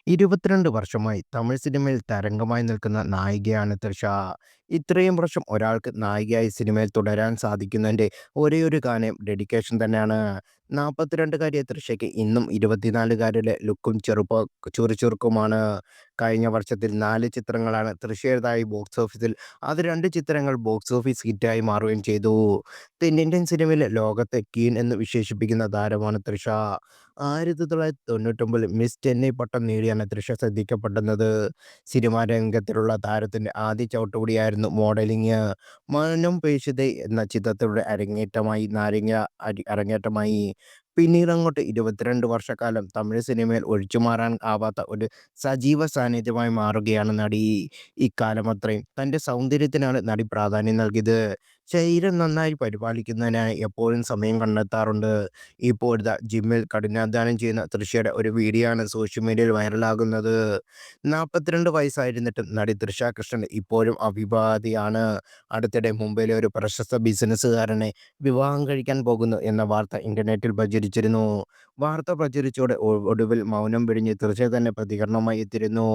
22 വർഷമായി തമിഴ് സിനിമയിൽ തരംഗമായി നിൽക്കുന്ന നായികയാണ് തൃഷ. ഇത്രയും വർഷം ഒരാൾക്ക് നായികയായി സിനിമയിൽ തുടരാൻ സാധിക്കുന്നതിന്റെ ഒരേയൊരു കാര്യം ഡെഡിക്കേഷൻ തന്നെയാണ്. 42-കാരിയായ തൃഷയ്ക്ക് ഇന്നും 24-കാരിയുടെ ലുക്കും ചുറുചുറുക്കുമാണ്. കഴിഞ്ഞ വർഷത്തിൽ 4 ചിത്രങ്ങളാണ് തൃഷയുടേതായി ബോക്സ് ഓഫീസിൽ. അത് 2 ചിത്രങ്ങൾ ബോക്സ് ഓഫീസ് ഹിറ്റായി മാറുകയും ചെയ്തു. തെന്നിന്ത്യൻ സിനിമയിലെ ലോകത്തെ ക്വീൻ എന്ന് വിശേഷിപ്പിക്കുന്ന താരമാണ് തൃഷ. 1999 മിസ് ചെന്നൈ പട്ടം നേടിയാണ് തൃഷ ശ്രദ്ധിക്കപ്പെടുന്നത്. സിനിമാ രംഗത്തിലുള്ള താരത്തിന്റെ ആദ്യ ചവിട്ടുപടിയായിരുന്നു മോഡലിംഗ്. 'മൗനം പേശിതേ' എന്ന ചിത്രത്തിലൂടെ അരങ്ങേറ്റമായി. പിന്നീടങ്ങോട്ട് 22 വർഷക്കാലം തമിഴ് സിനിമയിൽ ഒഴിച്ചുമാറാൻ ആവാത്ത ഒരു സജീവ സാന്നിധ്യമായി മാറുകയാണ് നടി. ഇക്കാലമത്രയും തന്റെ സൗന്ദര്യത്തിനാണ് നടി പ്രാധാന്യം നൽകിയത്. ശരീരം നന്നായി പരിപാലിക്കുന്നതിനായി എപ്പോഴും സമയം കണ്ടെത്താറുണ്ട്. ഇപ്പോഴിതാ ജിമ്മിൽ കഠിനാധ്വാനം ചെയ്യുന്ന തൃഷയുടെ ഒരു വീഡിയോ ആണ് സോഷ്യൽ മീഡിയയിൽ വൈറലാകുന്നത്. 42 വയസ്സായിരുന്നിട്ടും നടി തൃഷ കൃഷ്ണൻ ഇപ്പോഴും അവിവാഹിതയാണ്. അടുത്തിടെ മുംബൈയിലെ ഒരു പ്രശസ്ത ബിസിനസ്സുകാരനെ വിവാഹം കഴിക്കാൻ പോകുന്നു എന്ന വാർത്ത ഇന്റർനെറ്റിൽ പ്രചരിച്ചിരുന്നു. വാർത്ത പ്രചരിച്ചതോടെ ഒടുവിൽ മൗനം വെടിഞ്ഞ് തൃഷ തന്നെ പ്രതികരണവുമായി എത്തിയിരുന്നു.